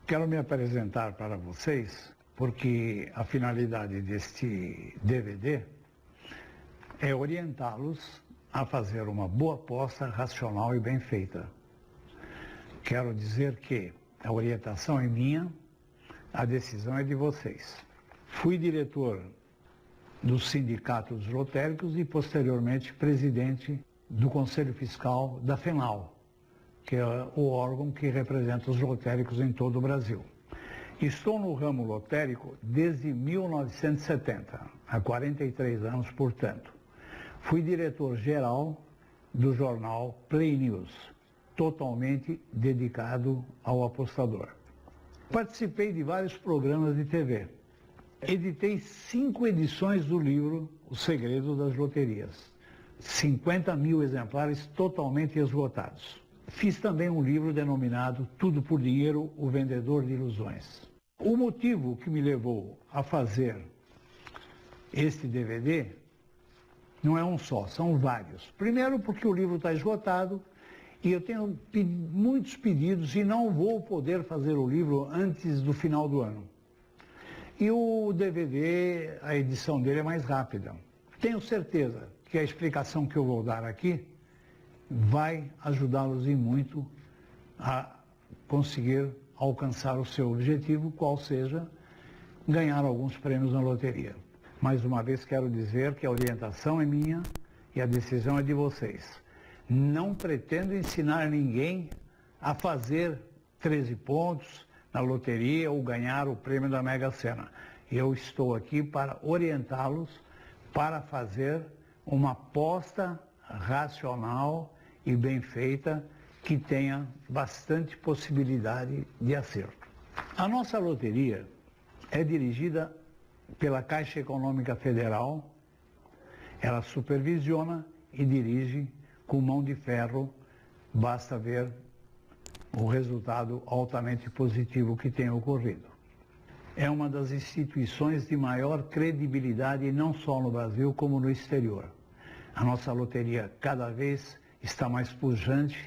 Quero me apresentar para vocês, porque a finalidade deste DVD é orientá-los a fazer uma boa aposta racional e bem feita. Quero dizer que a orientação é minha, a decisão é de vocês. Fui diretor do Sindicato dos Lotéricos e, posteriormente, presidente do Conselho Fiscal da FENAL, que é o órgão que representa os lotéricos em todo o Brasil. Estou no ramo lotérico desde 1970, há 43 anos, portanto. Fui diretor-geral do jornal Play News, totalmente dedicado ao apostador. Participei de vários programas de TV. Editei 5 edições do livro O Segredo das Loterias. 50 mil exemplares totalmente esgotados. Fiz também um livro denominado Tudo por Dinheiro, o Vendedor de Ilusões. O motivo que me levou a fazer este DVD não é um só, são vários. Primeiro porque o livro está esgotado e eu tenho muitos pedidos e não vou poder fazer o livro antes do final do ano. E o DVD, a edição dele é mais rápida. Tenho certeza que a explicação que eu vou dar aqui vai ajudá-los em muito a conseguir alcançar o seu objetivo, qual seja ganhar alguns prêmios na loteria. Mais uma vez quero dizer que a orientação é minha e a decisão é de vocês. Não pretendo ensinar ninguém a fazer 13 pontos na loteria ou ganhar o prêmio da Mega Sena. Eu estou aqui para orientá-los para fazer uma aposta racional e bem feita, que tenha bastante possibilidade de acerto. A nossa loteria é dirigida pela Caixa Econômica Federal, ela supervisiona e dirige com mão de ferro, basta ver o resultado altamente positivo que tem ocorrido. É uma das instituições de maior credibilidade, não só no Brasil, como no exterior. A nossa loteria cada vez está mais pujante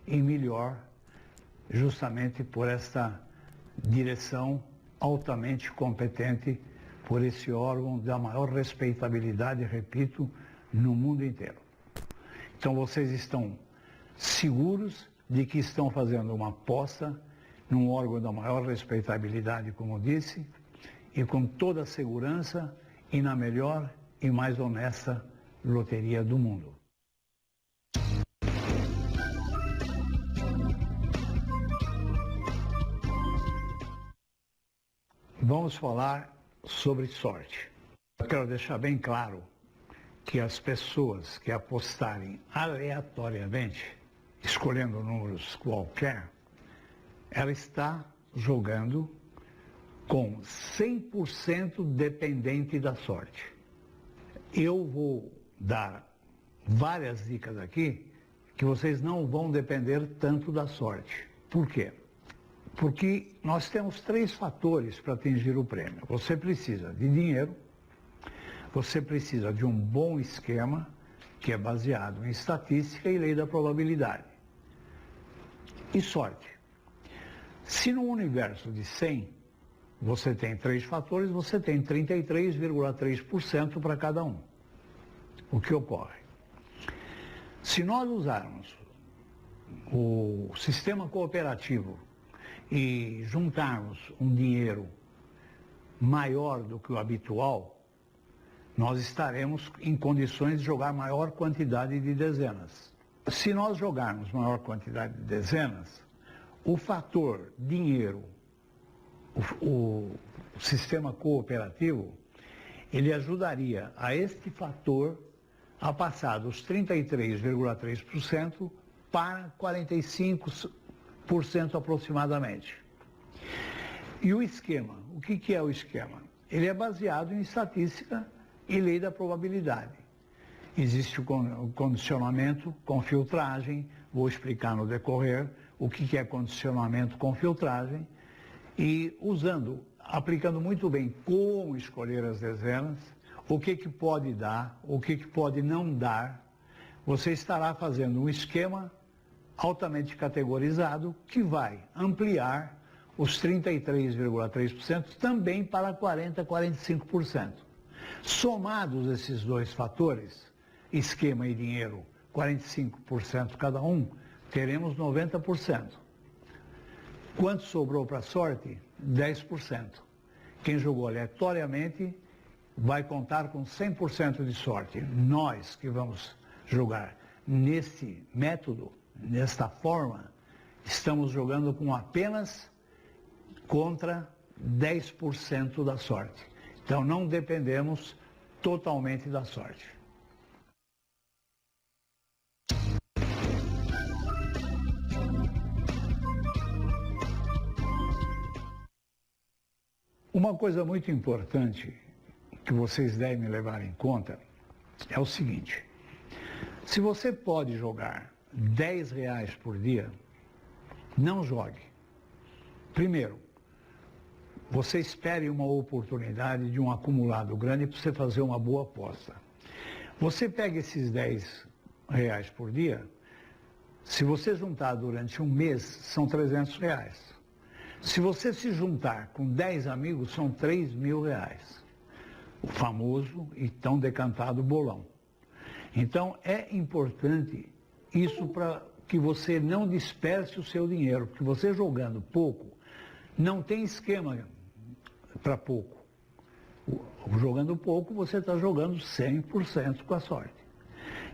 e melhor, justamente por esta direção altamente competente, por esse órgão da maior respeitabilidade, repito, no mundo inteiro. Então vocês estão seguros de que estão fazendo uma aposta num órgão da maior respeitabilidade, como disse, e com toda a segurança e na melhor e mais honesta loteria do mundo. Vamos falar sobre sorte. Eu quero deixar bem claro que as pessoas que apostarem aleatoriamente, escolhendo números qualquer, ela está jogando com 100% dependente da sorte. Eu vou dar várias dicas aqui que vocês não vão depender tanto da sorte. Por quê? Porque nós temos 3 fatores para atingir o prêmio. Você precisa de dinheiro, você precisa de um bom esquema, que é baseado em estatística e lei da probabilidade. E sorte. Se no universo de 100 você tem 3 fatores, você tem 33,3% para cada um. O que ocorre? Se nós usarmos o sistema cooperativo e juntarmos um dinheiro maior do que o habitual, nós estaremos em condições de jogar maior quantidade de dezenas. Se nós jogarmos maior quantidade de dezenas, o fator dinheiro, o sistema cooperativo, ele ajudaria a este fator a passar dos 33,3% para 45% aproximadamente. E o esquema, o que é o esquema? Ele é baseado em estatística e lei da probabilidade. Existe o condicionamento com filtragem, vou explicar no decorrer o que é condicionamento com filtragem, e aplicando muito bem como escolher as dezenas, o que pode dar, o que pode não dar, você estará fazendo um esquema altamente categorizado que vai ampliar os 33,3% também para 40%, 45%. Somados esses dois fatores, esquema e dinheiro, 45% cada um, teremos 90%. Quanto sobrou para a sorte? 10%. Quem jogou aleatoriamente vai contar com 100% de sorte. Nós que vamos jogar nesse método, nesta forma, estamos jogando com apenas contra 10% da sorte. Então não dependemos totalmente da sorte. Uma coisa muito importante que vocês devem levar em conta é o seguinte: se você pode jogar R$10 por dia, não jogue. Primeiro, você espere uma oportunidade de um acumulado grande para você fazer uma boa aposta. Você pega esses R$10 por dia, se você juntar durante um mês, são R$300. Se você se juntar com 10 amigos, são R$3.000. O famoso e tão decantado bolão. Então, é importante isso para que você não disperse o seu dinheiro, porque você jogando pouco, não tem esquema para pouco. Jogando pouco, você está jogando 100% com a sorte.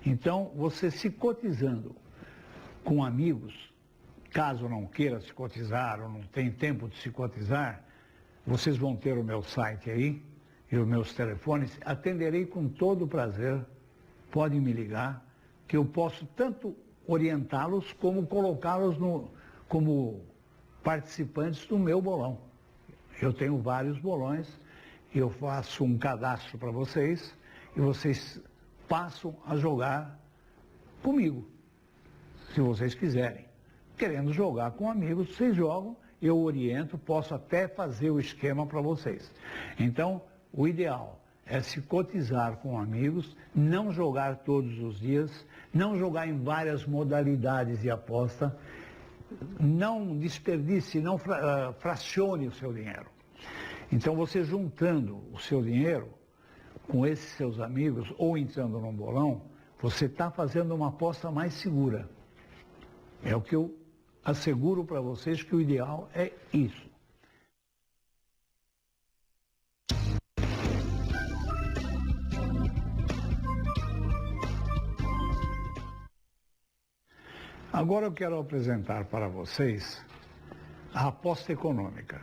Então, você se cotizando com amigos, caso não queira se cotizar ou não tem tempo de se cotizar, vocês vão ter o meu site aí e os meus telefones. Atenderei com todo prazer. Podem me ligar, que eu posso tanto orientá-los como colocá-los como participantes do meu bolão. Eu tenho vários bolões, eu faço um cadastro para vocês e vocês passam a jogar comigo, se vocês quiserem. Querendo jogar com amigos, vocês jogam, eu oriento, posso até fazer o esquema para vocês. Então, o ideal é se cotizar com amigos, não jogar todos os dias, não jogar em várias modalidades de aposta, não desperdice, não fracione o seu dinheiro. Então, você juntando o seu dinheiro com esses seus amigos ou entrando num bolão, você está fazendo uma aposta mais segura. É o que eu asseguro para vocês, que o ideal é isso. Agora eu quero apresentar para vocês a aposta econômica.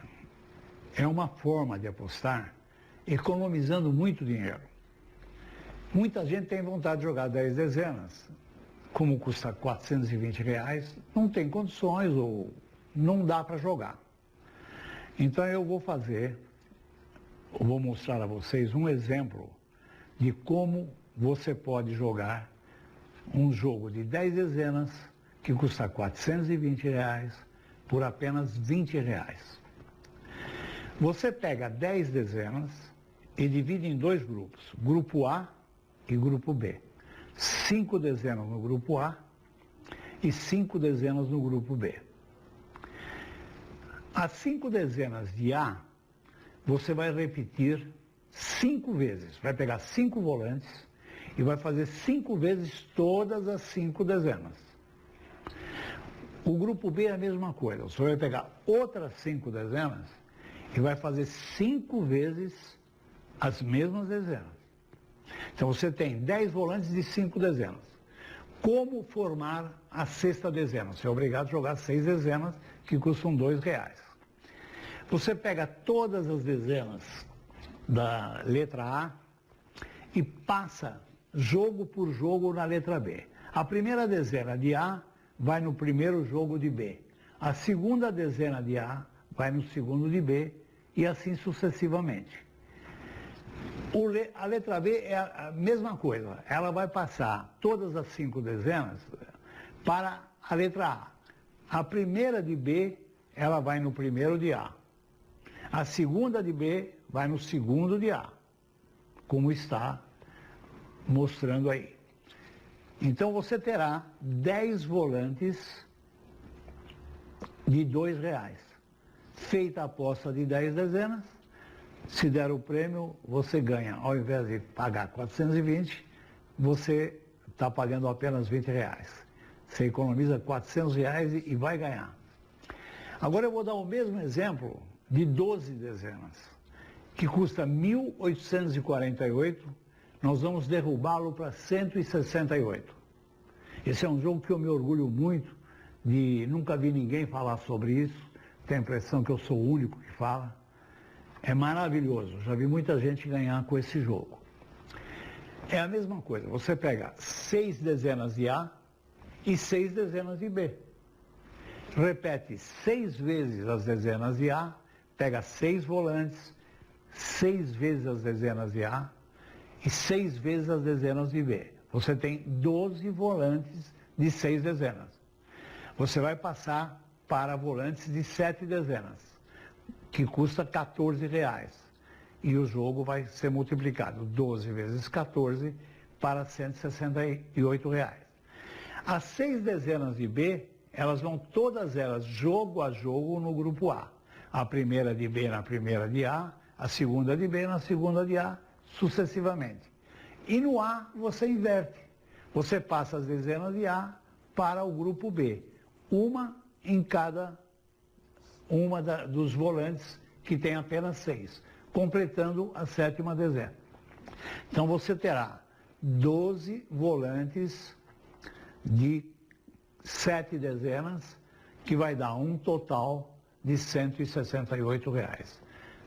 É uma forma de apostar economizando muito dinheiro. Muita gente tem vontade de jogar 10 dezenas, como custa R$420, não tem condições ou não dá para jogar. Então eu vou mostrar a vocês um exemplo de como você pode jogar um jogo de 10 dezenas que custa R$420 por apenas R$20. Você pega 10 dezenas e divide em dois grupos, grupo A e grupo B. 5 dezenas no grupo A e 5 dezenas no grupo B. As 5 dezenas de A, você vai repetir 5 vezes. Vai pegar 5 volantes e vai fazer 5 vezes todas as 5 dezenas. O grupo B é a mesma coisa. Você vai pegar outras 5 dezenas e vai fazer 5 vezes as mesmas dezenas. Então você tem 10 volantes de 5 dezenas. Como formar a sexta dezena? Você é obrigado a jogar 6 dezenas que custam R$2. Você pega todas as dezenas da letra A e passa jogo por jogo na letra B. A primeira dezena de A vai no primeiro jogo de B. A segunda dezena de A vai no segundo de B e assim sucessivamente. A letra B é a mesma coisa, ela vai passar todas as 5 dezenas para a letra A. A primeira de B, ela vai no primeiro de A. A segunda de B vai no segundo de A, como está mostrando aí. Então você terá 10 volantes de R$2. feita a aposta de 10 dezenas, se der o prêmio, você ganha. Ao invés de pagar 420, você está pagando apenas R$20. Você economiza R$400 e vai ganhar. Agora eu vou dar o mesmo exemplo de 12 dezenas, que custa 1.848, nós vamos derrubá-lo para 168. Esse é um jogo que eu me orgulho muito de, nunca vi ninguém falar sobre isso, tenho a impressão que eu sou o único que fala. É maravilhoso, já vi muita gente ganhar com esse jogo. É a mesma coisa, você pega 6 dezenas de A e 6 dezenas de B. Repete 6 vezes as dezenas de A, pega 6 volantes, 6 vezes as dezenas de A e 6 vezes as dezenas de B. Você tem 12 volantes de 6 dezenas. Você vai passar para volantes de 7 dezenas, que custa R$14. E o jogo vai ser multiplicado 12 vezes 14 para R$168. As 6 dezenas de B, elas vão todas elas jogo a jogo no grupo A. A primeira de B na primeira de A, a segunda de B na segunda de A, sucessivamente. E no A você inverte. Você passa as dezenas de A para o grupo B. Uma em cada dos volantes que tem apenas 6, completando a 7ª dezena. Então você terá 12 volantes de 7 dezenas, que vai dar um total de R$168.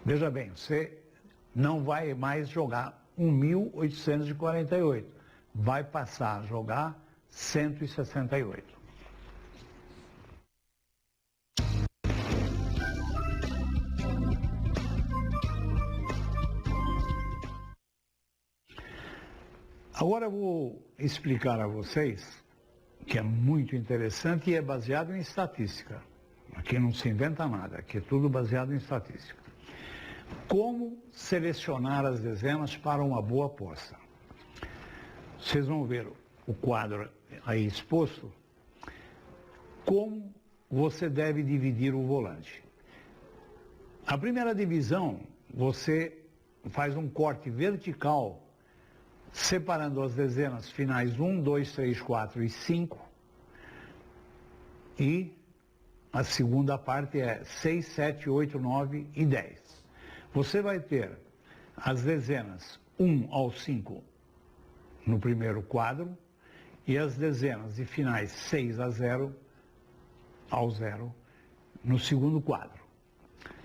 Veja bem, você não vai mais jogar 1.848, vai passar a jogar 168. Agora eu vou explicar a vocês, que é muito interessante e é baseado em estatística. Aqui não se inventa nada, aqui é tudo baseado em estatística. Como selecionar as dezenas para uma boa aposta? Vocês vão ver o quadro aí exposto. Como você deve dividir o volante? A primeira divisão, você faz um corte vertical, separando as dezenas finais 1, 2, 3, 4 e 5. E a segunda parte é 6, 7, 8, 9 e 10. Você vai ter as dezenas 1 ao 5 no primeiro quadro e as dezenas de finais 6 a 0 ao 0 no segundo quadro.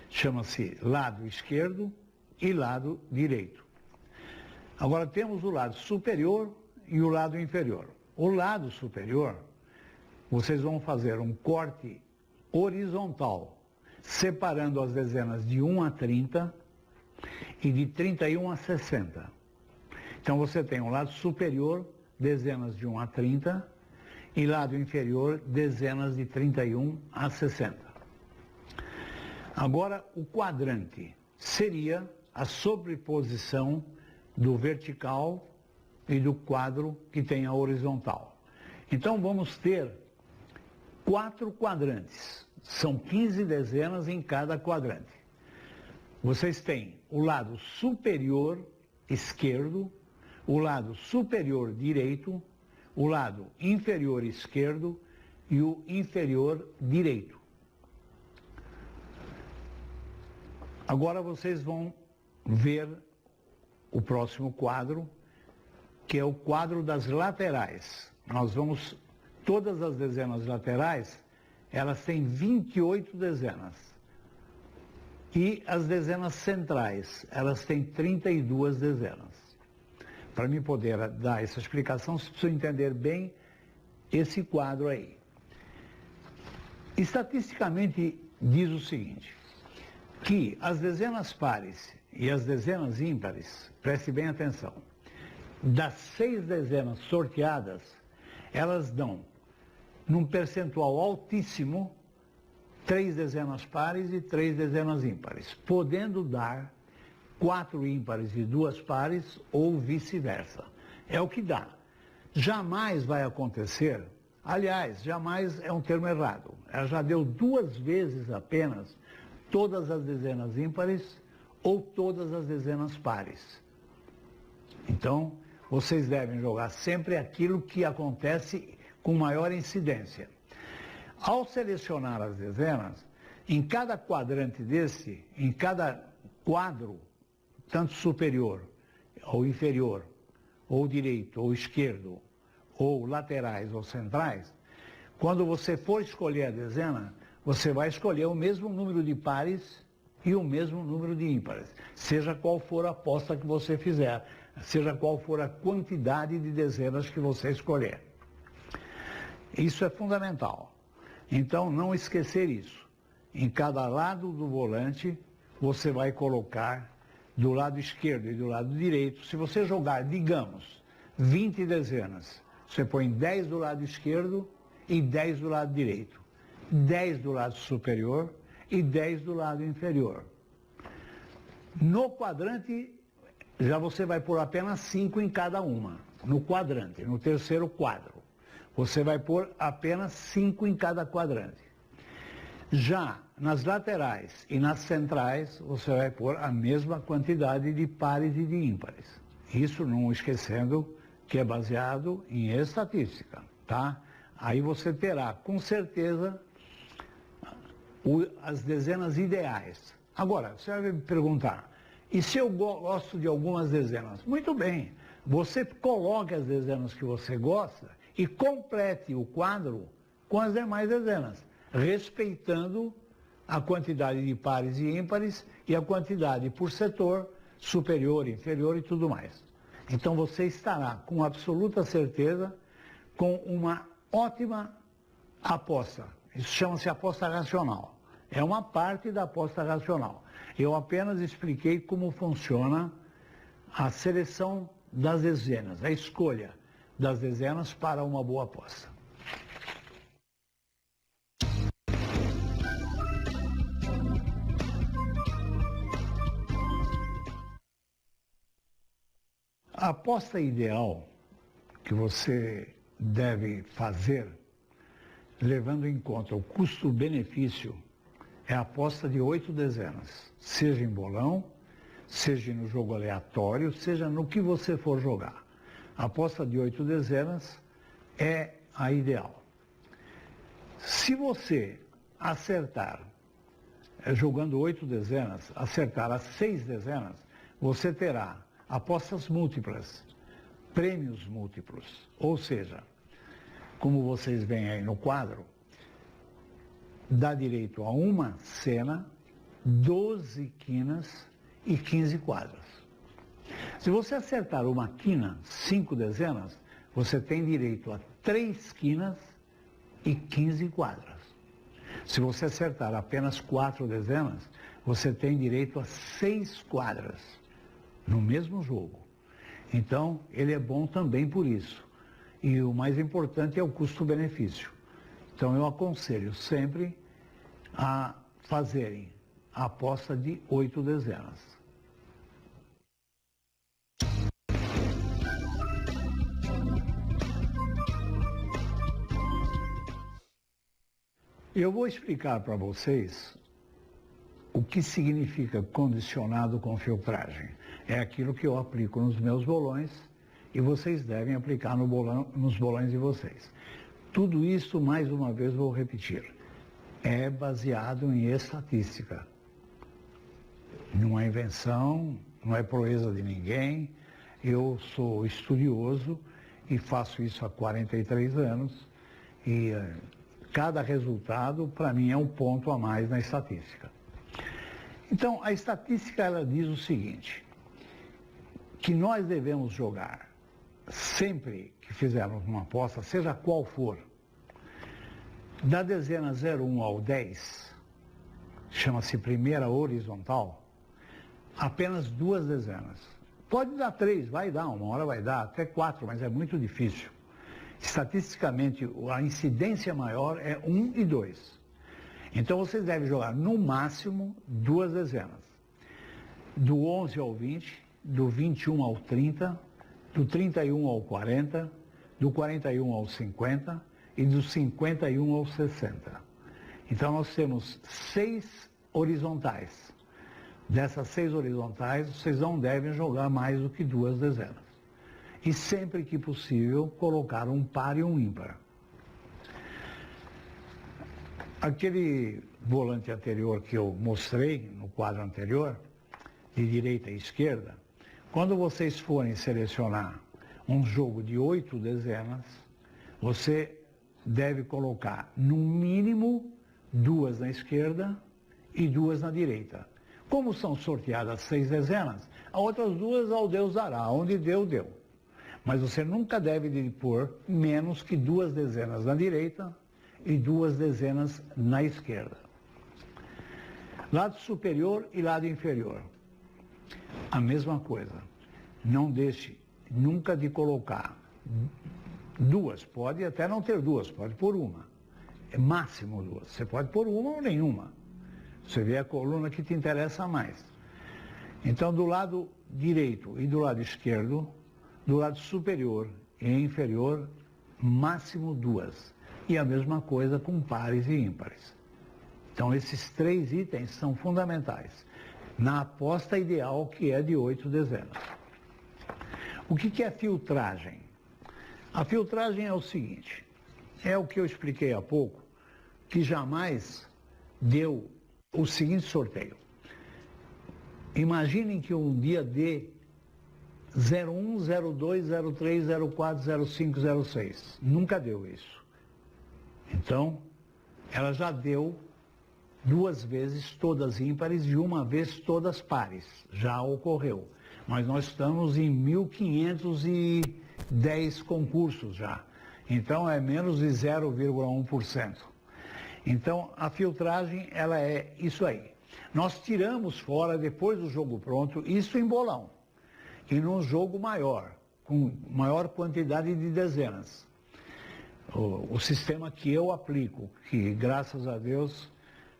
Chama-se lado esquerdo e lado direito. Agora temos o lado superior e o lado inferior. O lado superior, vocês vão fazer um corte horizontal, separando as dezenas de 1 a 30 e de 31 a 60. Então você tem o lado superior, dezenas de 1 a 30, e lado inferior, dezenas de 31 a 60. Agora, o quadrante seria a sobreposição do vertical e do quadro que tem a horizontal. Então vamos ter 4 quadrantes, são 15 dezenas em cada quadrante. Vocês têm o lado superior esquerdo, o lado superior direito, o lado inferior esquerdo e o inferior direito. Agora vocês vão ver o próximo quadro, que é o quadro das laterais. Nós vamos, todas as dezenas laterais, elas têm 28 dezenas. E as dezenas centrais, elas têm 32 dezenas. Para mim poder dar essa explicação, você precisa entender bem esse quadro aí. Estatisticamente diz o seguinte, que as dezenas pares e as dezenas ímpares, preste bem atenção, das 6 dezenas sorteadas, elas dão, num percentual altíssimo, 3 dezenas pares e 3 dezenas ímpares, podendo dar 4 ímpares e 2 pares ou vice-versa. É o que dá. Jamais vai acontecer, aliás, jamais é um termo errado. Ela já deu 2 vezes apenas todas as dezenas ímpares ou todas as dezenas pares. Então, vocês devem jogar sempre aquilo que acontece com maior incidência. Ao selecionar as dezenas, em cada quadrante desse, em cada quadro, tanto superior ou inferior, ou direito ou esquerdo, ou laterais ou centrais, quando você for escolher a dezena, você vai escolher o mesmo número de pares e o mesmo número de ímpares, seja qual for a aposta que você fizer, seja qual for a quantidade de dezenas que você escolher. Isso é fundamental. Então, não esquecer isso. Em cada lado do volante, você vai colocar do lado esquerdo e do lado direito. Se você jogar, digamos, 20 dezenas, você põe 10 do lado esquerdo e 10 do lado direito. 10 do lado superior e 10 do lado inferior. No quadrante, já você vai pôr apenas 5 em cada uma. No quadrante, no terceiro quadro. Você vai pôr apenas 5 em cada quadrante. Já nas laterais e nas centrais, você vai pôr a mesma quantidade de pares e de ímpares. Isso não esquecendo que é baseado em estatística, tá? Aí você terá, com certeza, as dezenas ideais. Agora, você vai me perguntar, e se eu gosto de algumas dezenas? Muito bem, você coloque as dezenas que você gosta e complete o quadro com as demais dezenas, respeitando a quantidade de pares e ímpares e a quantidade por setor, superior, inferior e tudo mais. Então você estará com absoluta certeza com uma ótima aposta. Isso chama-se aposta racional. É uma parte da aposta racional. Eu apenas expliquei como funciona a seleção das dezenas, a escolha das dezenas para uma boa aposta. A aposta ideal que você deve fazer, levando em conta o custo-benefício, é a aposta de 8 dezenas, seja em bolão, seja no jogo aleatório, seja no que você for jogar. A aposta de 8 dezenas é a ideal. Se você acertar, jogando 8 dezenas, acertar as 6 dezenas, você terá apostas múltiplas, prêmios múltiplos. Ou seja, como vocês veem aí no quadro, dá direito a uma cena, 12 quinas e 15 quadras. Se você acertar uma quina, 5 dezenas, você tem direito a 3 quinas e 15 quadras. Se você acertar apenas 4 dezenas, você tem direito a 6 quadras no mesmo jogo. Então, ele é bom também por isso. E o mais importante é o custo-benefício. Então, eu aconselho sempre a fazerem a aposta de 8 dezenas. Eu vou explicar para vocês o que significa condicionado com filtragem. É aquilo que eu aplico nos meus bolões e vocês devem aplicar no bolão, nos bolões de vocês. Tudo isso, mais uma vez, vou repetir, é baseado em estatística. Não é invenção, não é proeza de ninguém. Eu sou estudioso e faço isso há 43 anos e cada resultado, para mim, é um ponto a mais na estatística. Então, a estatística, ela diz o seguinte, que nós devemos jogar, sempre que fizermos uma aposta, seja qual for, da dezena 01 ao 10, chama-se primeira horizontal, apenas 2 dezenas. Pode dar 3, vai dar, uma hora vai dar, até 4, mas é muito difícil. Estatisticamente, a incidência maior é 1 e 2. Então, vocês devem jogar, no máximo, 2 dezenas. Do 11 ao 20, do 21 ao 30, do 31 ao 40, do 41 ao 50 e do 51 ao 60. Então, nós temos 6 horizontais. Dessas 6 horizontais, vocês não devem jogar mais do que 2 dezenas. E sempre que possível, colocar um par e um ímpar. Aquele volante anterior que eu mostrei no quadro anterior, de direita e esquerda, quando vocês forem selecionar um jogo de 8 dezenas, você deve colocar no mínimo 2 na esquerda e 2 na direita. Como são sorteadas 6 dezenas, as outras 2 ao Deus dará, onde deu, deu. Mas você nunca deve pôr menos que 2 dezenas na direita e 2 dezenas na esquerda. Lado superior e lado inferior. A mesma coisa. Não deixe nunca de colocar 2. Pode até não ter 2, pode pôr uma. É máximo 2. Você pode pôr uma ou nenhuma. Você vê a coluna que te interessa mais. Então, do lado direito e do lado esquerdo, do lado superior e inferior, máximo 2. E a mesma coisa com pares e ímpares. Então, esses 3 itens são fundamentais na aposta ideal, que é de 8 dezenas. O que é filtragem? A filtragem é o seguinte, é o que eu expliquei há pouco, que jamais deu o seguinte sorteio. Imaginem que um dia dê 01, 02, 03, 04, 05, 06. Nunca deu isso. Então, ela já deu 2 vezes todas ímpares e 1 vez todas pares. Já ocorreu. Mas nós estamos em 1.510 concursos já. Então, é menos de 0,1%. Então, a filtragem, ela é isso aí. Nós tiramos fora, depois do jogo pronto, isso em bolão. E num jogo maior, com maior quantidade de dezenas. O sistema que eu aplico, que graças a Deus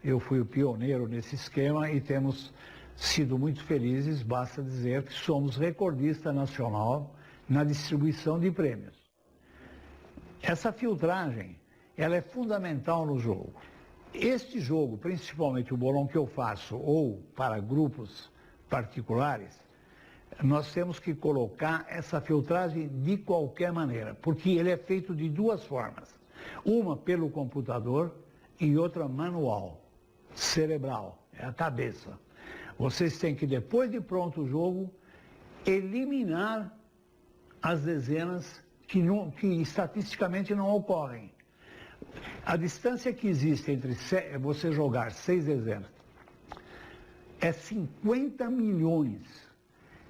eu fui o pioneiro nesse esquema e temos sido muito felizes, basta dizer que somos recordista nacional na distribuição de prêmios. Essa filtragem, ela é fundamental no jogo. Este jogo, principalmente o bolão que eu faço, ou para grupos particulares, nós temos que colocar essa filtragem de qualquer maneira, porque ele é feito de 2 formas. Uma pelo computador e outra manual, cerebral, é a cabeça. Vocês têm que, depois de pronto o jogo, eliminar as dezenas que estatisticamente não ocorrem. A distância que existe entre você jogar 6 dezenas é 50 milhões.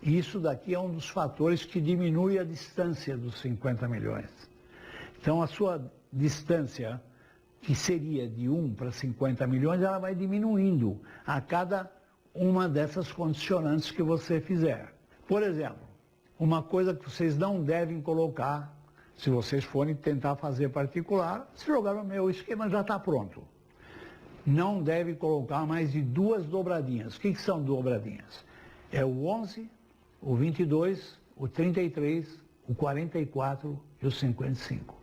E isso daqui é um dos fatores que diminui a distância dos 50 milhões. Então, a sua distância, que seria de 1 para 50 milhões, ela vai diminuindo a cada uma dessas condicionantes que você fizer. Por exemplo, uma coisa que vocês não devem colocar, se vocês forem tentar fazer particular, se jogar no meu esquema já está pronto. Não deve colocar mais de 2 dobradinhas. O que são dobradinhas? É o 11, o 22, o 33, o 44 e o 55.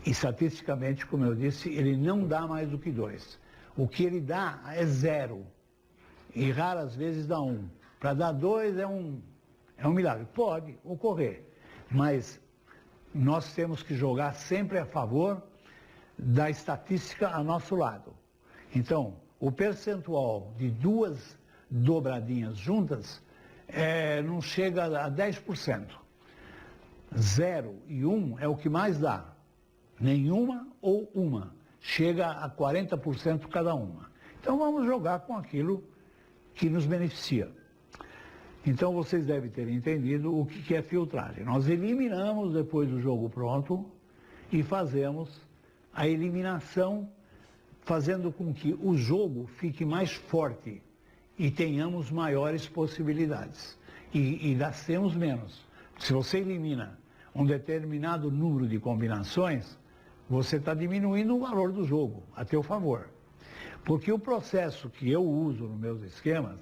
Estatisticamente, como eu disse, ele não dá mais do que 2. O que ele dá é 0. E raras vezes dá 1. Para dar 2 é um milagre. Pode ocorrer, mas nós temos que jogar sempre a favor da estatística a nosso lado. Então, o percentual de 2 dobradinhas juntas não chega a 10%. 0 e 1 é o que mais dá. Nenhuma ou uma. Chega a 40% cada uma. Então vamos jogar com aquilo que nos beneficia. Então vocês devem ter entendido o que é filtragem. Nós eliminamos depois do jogo pronto e fazemos a eliminação, fazendo com que o jogo fique mais forte e tenhamos maiores possibilidades. E gastemos menos. Se você elimina um determinado número de combinações, você está diminuindo o valor do jogo a teu favor. Porque o processo que eu uso nos meus esquemas,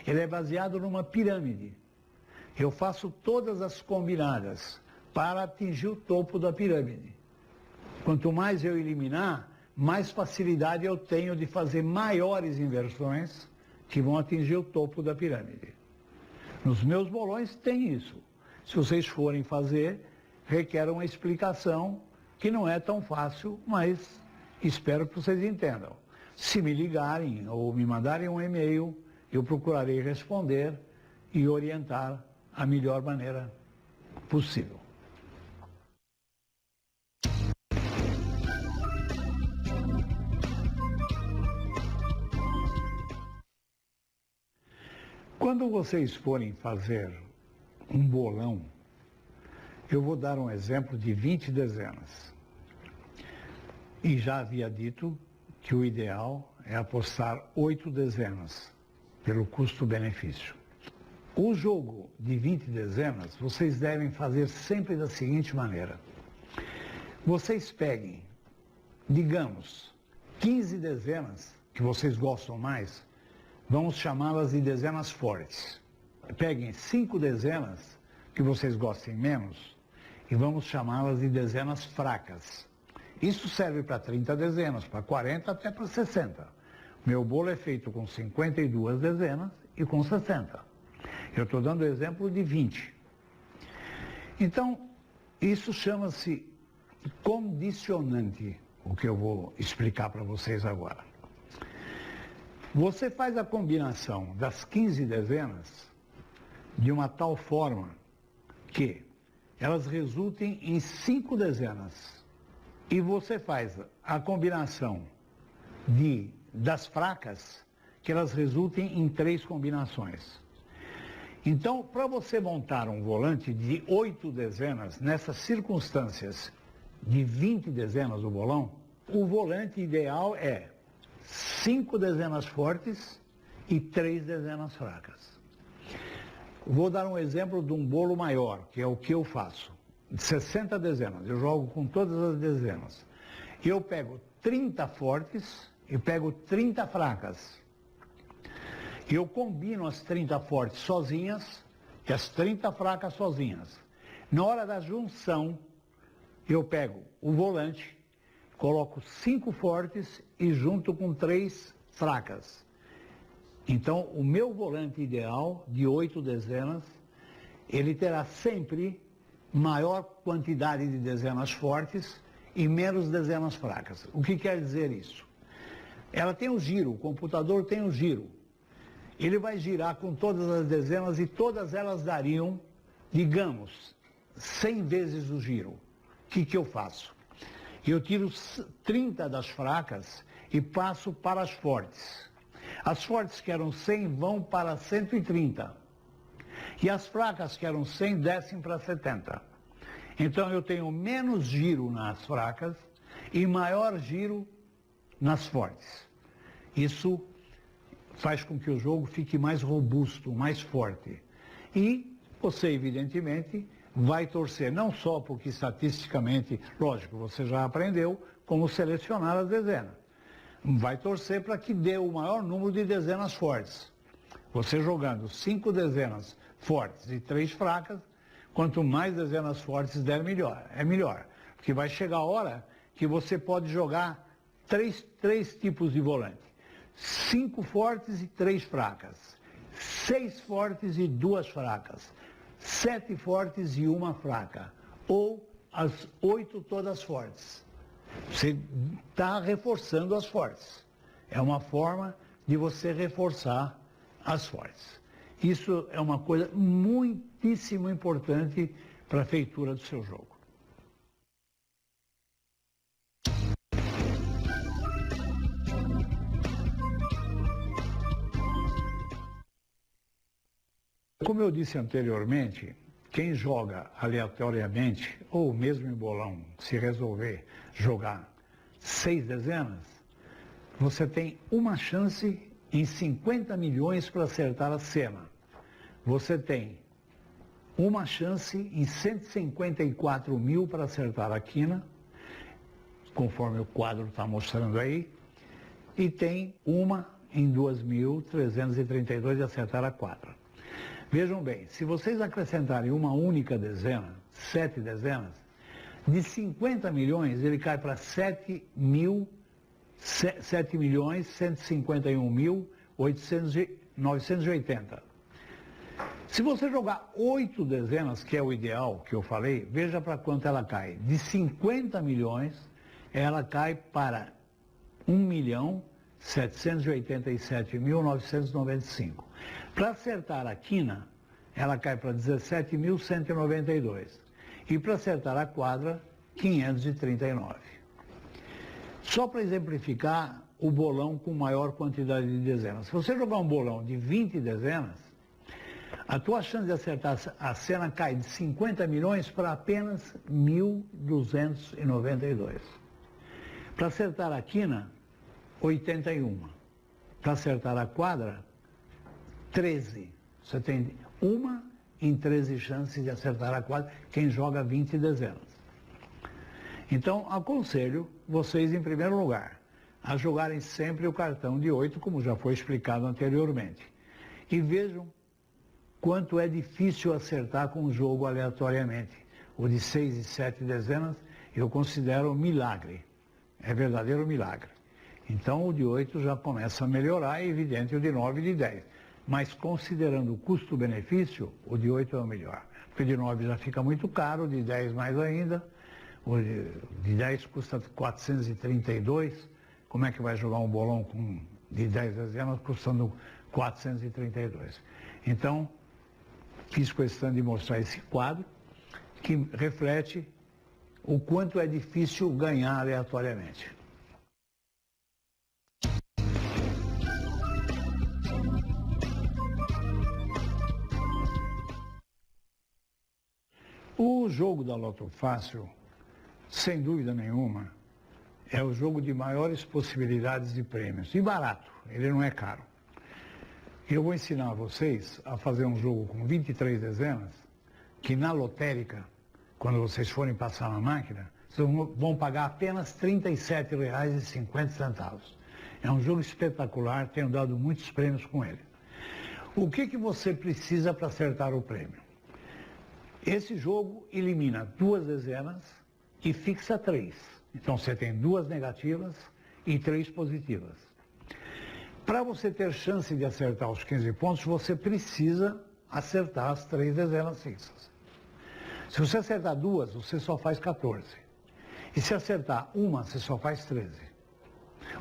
ele é baseado numa pirâmide. Eu faço todas as combinadas para atingir o topo da pirâmide. Quanto mais eu eliminar, mais facilidade eu tenho de fazer maiores inversões que vão atingir o topo da pirâmide. Nos meus bolões tem isso. Se vocês forem fazer, requer uma explicação que não é tão fácil, mas espero que vocês entendam. Se me ligarem ou me mandarem um e-mail, eu procurarei responder e orientar a melhor maneira possível. Quando vocês forem fazer um bolão, eu vou dar um exemplo de 20 dezenas. E já havia dito que o ideal é apostar 8 dezenas, pelo custo-benefício. O jogo de 20 dezenas, vocês devem fazer sempre da seguinte maneira. Vocês peguem, digamos, 15 dezenas, que vocês gostam mais, vamos chamá-las de dezenas fortes. Peguem 5 dezenas, que vocês gostem menos, e vamos chamá-las de dezenas fracas. Isso serve para 30 dezenas, para 40, até para 60. Meu bolo é feito com 52 dezenas e com 60. Eu estou dando o exemplo de 20. Então, isso chama-se condicionante, o que eu vou explicar para vocês agora. Você faz a combinação das 15 dezenas de uma tal forma que elas resultem em 5 dezenas. E você faz a combinação das fracas, que elas resultem em 3 combinações. Então, para você montar um volante de 8 dezenas, nessas circunstâncias de 20 dezenas do bolão, o volante ideal é 5 dezenas fortes e 3 dezenas fracas. Vou dar um exemplo de um bolo maior, que é o que eu faço. De 60 dezenas, eu jogo com todas as dezenas. Eu pego 30 fortes e pego 30 fracas. Eu combino as 30 fortes sozinhas e as 30 fracas sozinhas. Na hora da junção, eu pego o volante, coloco 5 fortes e junto com 3 fracas. Então, o meu volante ideal, de 8 dezenas, ele terá sempre maior quantidade de dezenas fortes e menos dezenas fracas. O que quer dizer isso? Ela tem um giro, o computador tem um giro. Ele vai girar com todas as dezenas e todas elas dariam, digamos, 100 vezes o giro. O que eu faço? Eu tiro 30 das fracas e passo para as fortes. As fortes que eram 100 vão para 130. E as fracas que eram 100 descem para 70. Então eu tenho menos giro nas fracas e maior giro nas fortes. Isso faz com que o jogo fique mais robusto, mais forte. E você, evidentemente, vai torcer não só porque estatisticamente, lógico, você já aprendeu como selecionar as dezenas. Vai torcer para que dê o maior número de dezenas fortes. Você jogando 5 dezenas fortes e 3 fracas, quanto mais dezenas fortes der, melhor. É melhor. Porque vai chegar a hora que você pode jogar três tipos de volante. 5 fortes e 3 fracas. 6 fortes e 2 fracas. 7 fortes e 1 fraca. Ou as 8 todas fortes. Você está reforçando as fortes. É uma forma de você reforçar as fortes. Isso é uma coisa muitíssimo importante para a feitura do seu jogo. Como eu disse anteriormente, quem joga aleatoriamente, ou mesmo em bolão, se resolver jogar 6 dezenas, você tem uma chance em 50 milhões para acertar a cena. Você tem uma chance em 154 mil para acertar a quina, conforme o quadro está mostrando aí, e tem uma em 2.332 de acertar a quadra. Vejam bem, se vocês acrescentarem uma única dezena, 7 dezenas, de 50 milhões ele cai para 7.000 7.151.980. Se você jogar 8 dezenas, que é o ideal que eu falei, veja para quanto ela cai. De 50 milhões, ela cai para 1.787.995. Para acertar a quina, ela cai para 17.192. E para acertar a quadra, 539. Só para exemplificar o bolão com maior quantidade de dezenas. Se você jogar um bolão de 20 dezenas, a tua chance de acertar a cena cai de 50 milhões para apenas 1.292. Para acertar a quina, 81. Para acertar a quadra, 13. Você tem 1 em 13 chances de acertar a quadra, quem joga 20 dezenas. Então, aconselho vocês, em primeiro lugar, a jogarem sempre o cartão de 8, como já foi explicado anteriormente. E vejam quanto é difícil acertar com o jogo aleatoriamente. O de 6 e 7 dezenas eu considero milagre. É verdadeiro milagre. Então o de 8 já começa a melhorar, é evidente o de 9 e de 10. Mas considerando o custo-benefício, o de 8 é o melhor. Porque o de 9 já fica muito caro, o de 10 mais ainda. O de 10 custa 432. Como é que vai jogar um bolão de 10 dezenas custando 432? Então, fiz questão de mostrar esse quadro que reflete o quanto é difícil ganhar aleatoriamente. O jogo da Loto Fácil, sem dúvida nenhuma, é o jogo de maiores possibilidades de prêmios. E barato, ele não é caro. Eu vou ensinar vocês a fazer um jogo com 23 dezenas, que na lotérica, quando vocês forem passar na máquina, vocês vão pagar apenas R$ 37,50. É um jogo espetacular, tenho dado muitos prêmios com ele. O que você precisa para acertar o prêmio? Esse jogo elimina 2 dezenas e fixa 3. Então você tem 2 negativas e 3 positivas. Para você ter chance de acertar os 15 pontos, você precisa acertar as 3 dezenas fixas. Se você acertar 2, você só faz 14. E se acertar 1, você só faz 13.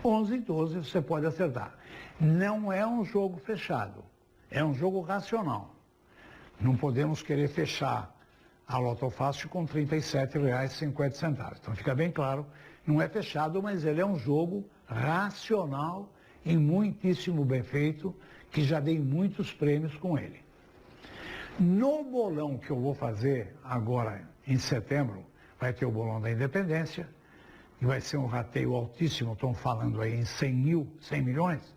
11 e 12 você pode acertar. Não é um jogo fechado, é um jogo racional. Não podemos querer fechar a Loto Fácil com R$ 37,50. Então fica bem claro, não é fechado, mas ele é um jogo racional e muitíssimo bem feito, que já dei muitos prêmios com ele. No bolão que eu vou fazer agora em setembro, vai ter o bolão da Independência, e vai ser um rateio altíssimo, estão falando aí em 100 milhões,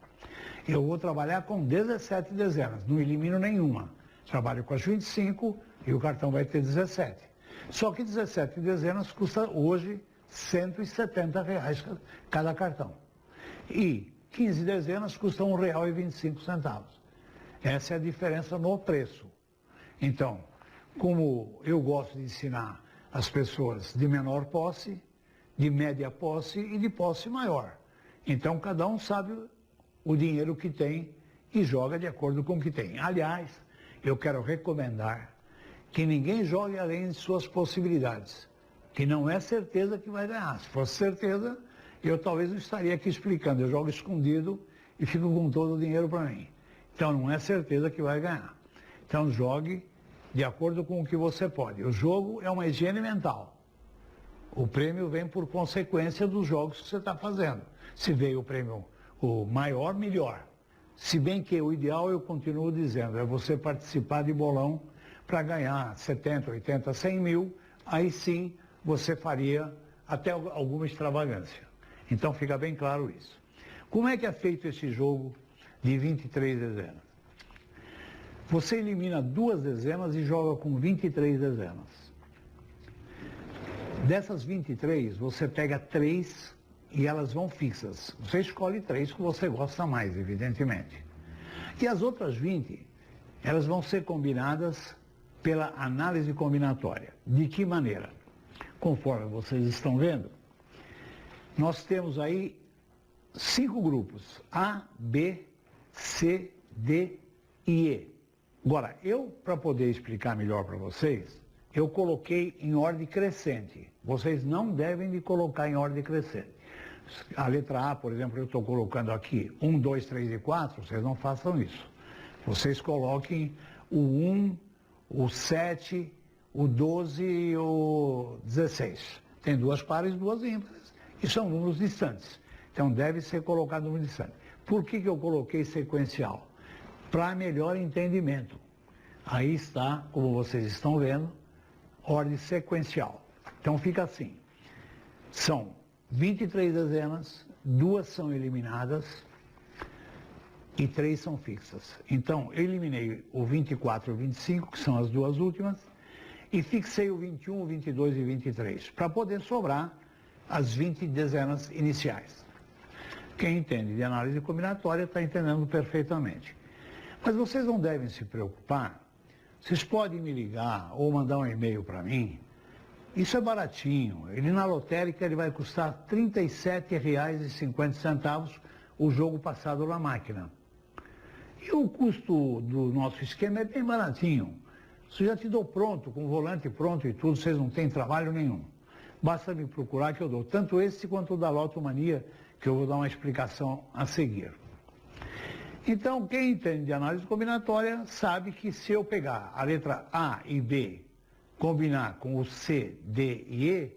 eu vou trabalhar com 17 dezenas, não elimino nenhuma. Trabalho com as 25 e o cartão vai ter 17. Só que 17 dezenas custa hoje R$ 170 cada cartão. E 15 dezenas custam R$ 1,25. Essa é a diferença no preço. Então, como eu gosto de ensinar as pessoas de menor posse, de média posse e de posse maior. Então, cada um sabe o dinheiro que tem e joga de acordo com o que tem. Aliás, eu quero recomendar que ninguém jogue além de suas possibilidades, que não é certeza que vai ganhar. Se fosse certeza, eu talvez não estaria aqui explicando. Eu jogo escondido e fico com todo o dinheiro para mim. Então, não é certeza que vai ganhar. Então, jogue de acordo com o que você pode. O jogo é uma higiene mental. O prêmio vem por consequência dos jogos que você está fazendo. Se veio o prêmio o maior, melhor. Se bem que o ideal, eu continuo dizendo, é você participar de bolão para ganhar 70, 80, 100 mil, aí sim você faria até alguma extravagância. Então fica bem claro isso. Como é que é feito esse jogo de 23 dezenas? Você elimina 2 dezenas e joga com 23 dezenas. Dessas 23, você pega 3 e elas vão fixas. Você escolhe 3 que você gosta mais, evidentemente. E as outras 20, elas vão ser combinadas pela análise combinatória. De que maneira? Conforme vocês estão vendo, nós temos aí 5 grupos, A, B, C, D e E. Agora, para poder explicar melhor para vocês, eu coloquei em ordem crescente. Vocês não devem de colocar em ordem crescente. A letra A, por exemplo, eu estou colocando aqui 1, 2, 3 e 4, vocês não façam isso. Vocês coloquem o 1, o 7, o 12 e o 16. Tem 2 pares e 2 ímpares. E são números distantes. Então deve ser colocado número distante. Por que eu coloquei sequencial? Para melhor entendimento. Aí está, como vocês estão vendo, ordem sequencial. Então fica assim. São 23 dezenas, 2 são eliminadas e 3 são fixas. Então, eu eliminei o 24 e o 25, que são as 2 últimas, e fixei o 21, o 22 e o 23, para poder sobrar as 20 dezenas iniciais. Quem entende de análise combinatória está entendendo perfeitamente. Mas vocês não devem se preocupar. Vocês podem me ligar ou mandar um e-mail para mim. Isso é baratinho. Ele na lotérica ele vai custar R$ 37,50 o jogo passado na máquina. E o custo do nosso esquema é bem baratinho. Isso já te dou pronto, com o volante pronto e tudo, vocês não têm trabalho nenhum. Basta me procurar que eu dou tanto esse quanto o da Lotomania, que eu vou dar uma explicação a seguir. Então, quem entende de análise combinatória sabe que se eu pegar a letra A e B, combinar com o C, D e E,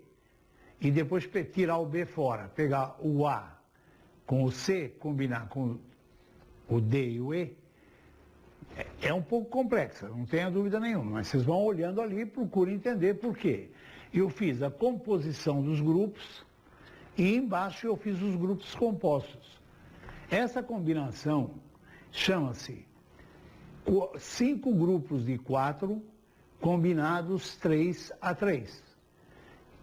e depois tirar o B fora, pegar o A com o C, combinar com o D e o E, é um pouco complexa, não tenha dúvida nenhuma, mas vocês vão olhando ali e procurem entender por quê. Eu fiz a composição dos grupos e embaixo eu fiz os grupos compostos. Essa combinação chama-se 5 grupos de 4 combinados 3 a 3,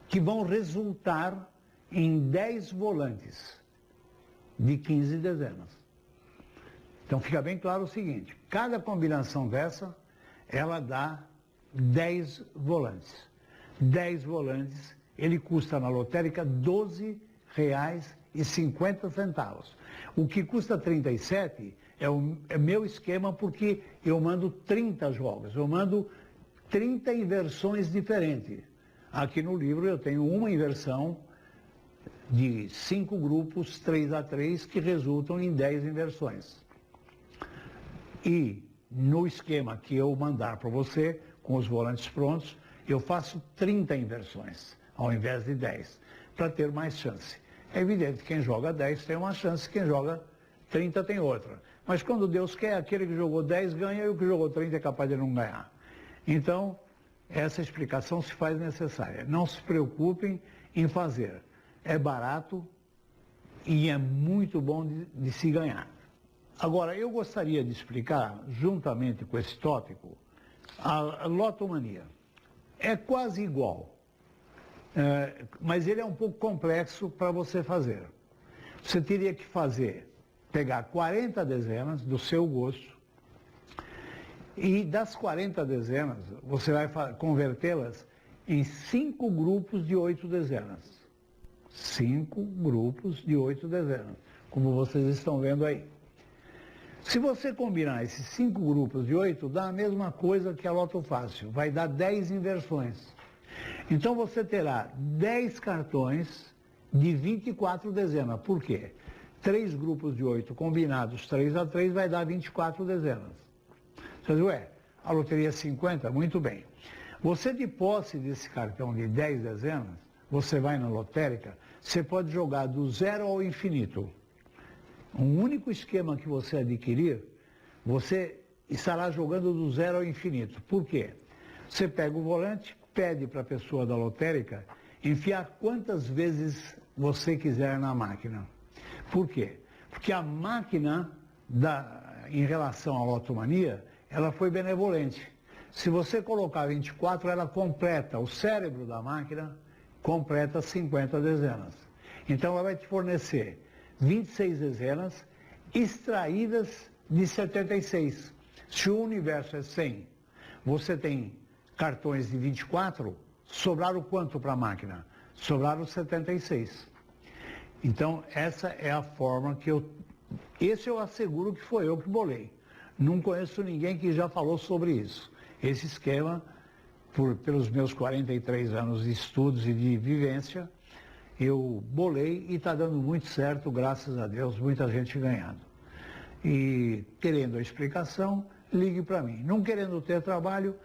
que vão resultar em 10 volantes de 15 dezenas. Então fica bem claro o seguinte, cada combinação dessa, ela dá 10 volantes. 10 volantes, ele custa na lotérica R$ 12,50. O que custa 37 é meu esquema porque eu mando 30 jogos, eu mando 30 inversões diferentes. Aqui no livro eu tenho uma inversão de 5 grupos 3 a 3 que resultam em 10 inversões. E no esquema que eu mandar para você, com os volantes prontos, eu faço 30 inversões, ao invés de 10, para ter mais chance. É evidente que quem joga 10 tem uma chance, quem joga 30 tem outra. Mas quando Deus quer, aquele que jogou 10 ganha e o que jogou 30 é capaz de não ganhar. Então, essa explicação se faz necessária. Não se preocupem em fazer. É barato e é muito bom de se ganhar. Agora, eu gostaria de explicar, juntamente com esse tópico, a lotomania. É quase igual, mas ele é um pouco complexo para você fazer. Você teria que pegar 40 dezenas do seu gosto, e das 40 dezenas, você vai convertê-las em 5 grupos de 8 dezenas. 5 grupos de 8 dezenas, como vocês estão vendo aí. Se você combinar esses 5 grupos de 8, dá a mesma coisa que a Loto Fácil, vai dar 10 inversões. Então você terá 10 cartões de 24 dezenas. Por quê? 3 grupos de 8 combinados 3 a 3 vai dar 24 dezenas. Você diz, a loteria é 50? Muito bem. Você de posse desse cartão de 10 dezenas, você vai na lotérica, você pode jogar do 0 ao infinito. Um único esquema que você adquirir, você estará jogando do 0 ao infinito. Por quê? Você pega o volante, pede para a pessoa da lotérica enfiar quantas vezes você quiser na máquina. Por quê? Porque a máquina, em relação à lotomania, ela foi benevolente. Se você colocar 24, ela completa, o cérebro da máquina completa 50 dezenas. Então ela vai te fornecer 26 dezenas extraídas de 76. Se o universo é 100, você tem cartões de 24, sobraram quanto para a máquina? Sobraram 76. Então, essa é a forma que esse eu asseguro que foi eu que bolei. Não conheço ninguém que já falou sobre isso. Esse esquema, pelos meus 43 anos de estudos e de vivência, eu bolei e está dando muito certo, graças a Deus, muita gente ganhando. E querendo a explicação, ligue para mim. Não querendo ter trabalho,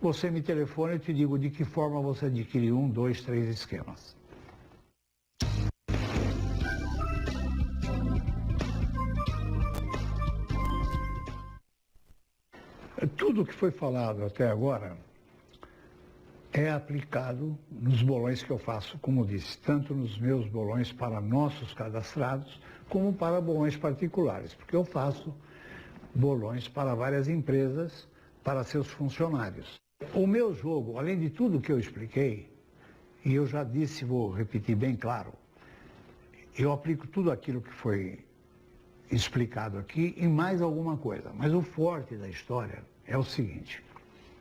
você me telefona e eu te digo de que forma você adquire 1, 2, 3 esquemas. Tudo que foi falado até agora é aplicado nos bolões que eu faço, como disse, tanto nos meus bolões para nossos cadastrados, como para bolões particulares, porque eu faço bolões para várias empresas, para seus funcionários. O meu jogo, além de tudo que eu expliquei, e eu já disse, vou repetir bem claro, eu aplico tudo aquilo que foi explicado aqui e mais alguma coisa. Mas o forte da história é o seguinte: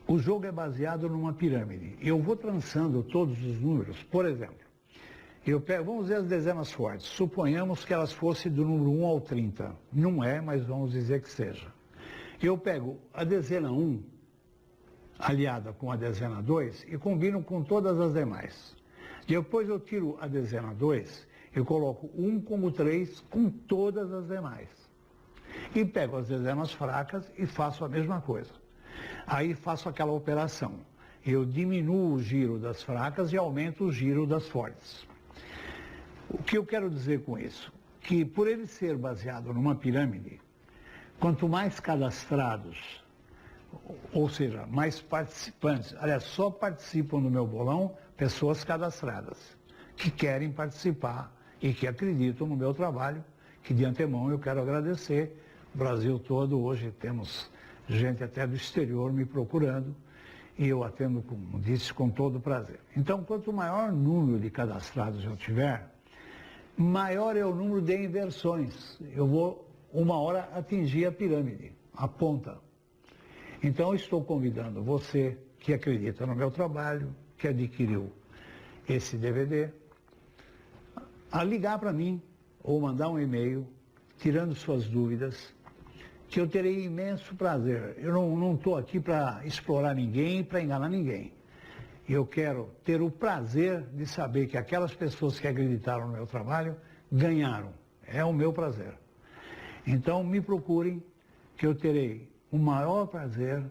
o jogo é baseado numa pirâmide. Eu vou trançando todos os números. Por exemplo, vamos ver as dezenas fortes. Suponhamos que elas fossem do número 1 ao 30. Não é, mas vamos dizer que seja. Eu pego a dezena 1, aliada com a dezena 2, e combino com todas as demais. Depois eu tiro a dezena 2, eu coloco 1 como 3 com todas as demais. E pego as dezenas fracas e faço a mesma coisa. Aí faço aquela operação. Eu diminuo o giro das fracas e aumento o giro das fortes. O que eu quero dizer com isso? Que por ele ser baseado numa pirâmide, quanto mais cadastrados, ou seja, mais participantes, aliás, só participam do meu bolão pessoas cadastradas, que querem participar e que acreditam no meu trabalho, que de antemão eu quero agradecer. O Brasil todo, hoje temos gente até do exterior me procurando, e eu atendo, como disse, com todo prazer. Então, quanto maior número de cadastrados eu tiver, maior é o número de inversões. Eu vou, uma hora, atingir a pirâmide, a ponta. Então, eu estou convidando você que acredita no meu trabalho, que adquiriu esse DVD, a ligar para mim ou mandar um e-mail, tirando suas dúvidas, que eu terei imenso prazer. Eu não estou aqui para explorar ninguém, para enganar ninguém. Eu quero ter o prazer de saber que aquelas pessoas que acreditaram no meu trabalho ganharam. É o meu prazer. Então, me procurem, que eu terei o maior prazer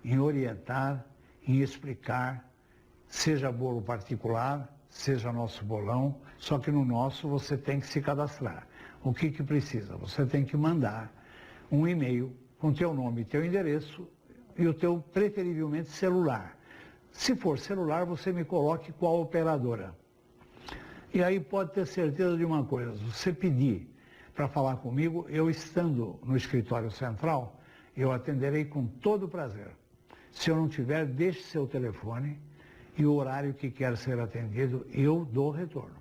em orientar, em explicar, seja bolo particular, seja nosso bolão, só que no nosso você tem que se cadastrar. O que precisa? Você tem que mandar um e-mail com teu nome e teu endereço e o teu, preferivelmente, celular. Se for celular, você me coloque qual operadora. E aí pode ter certeza de uma coisa: se você pedir para falar comigo, eu estando no escritório central, eu atenderei com todo prazer. Se eu não tiver, deixe seu telefone e o horário que quer ser atendido, eu dou retorno.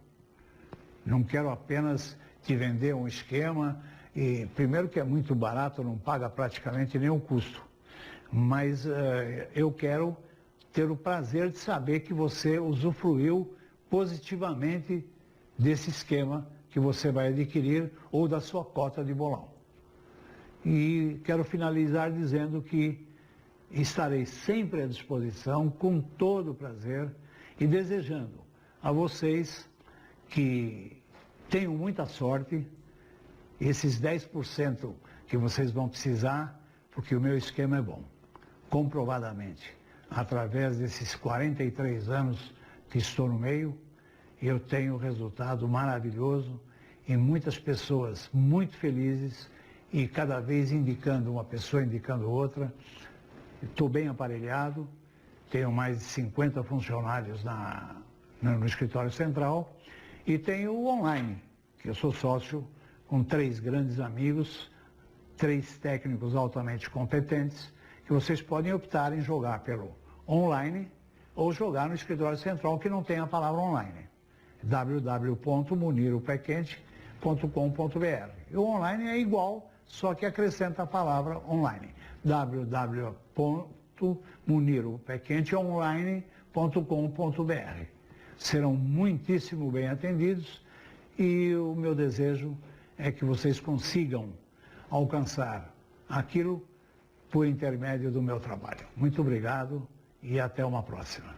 Não quero apenas te vender um esquema, e primeiro que é muito barato, não paga praticamente nenhum custo. Mas eu quero ter o prazer de saber que você usufruiu positivamente desse esquema que você vai adquirir ou da sua cota de bolão. E quero finalizar dizendo que estarei sempre à disposição, com todo o prazer, e desejando a vocês que tenham muita sorte, esses 10% que vocês vão precisar, porque o meu esquema é bom. Comprovadamente, através desses 43 anos que estou no meio, eu tenho um resultado maravilhoso e muitas pessoas muito felizes, e cada vez indicando uma pessoa, indicando outra. Estou bem aparelhado, tenho mais de 50 funcionários no escritório central, e tenho o online, que eu sou sócio com 3 grandes amigos, 3 técnicos altamente competentes, que vocês podem optar em jogar pelo online ou jogar no escritório central, que não tem a palavra online. www.muniropéquente.com.br. E o online é igual, só que acrescenta a palavra online. www.muniropéquenteonline.com.br. Serão muitíssimo bem atendidos e o meu desejo é que vocês consigam alcançar aquilo por intermédio do meu trabalho. Muito obrigado e até uma próxima.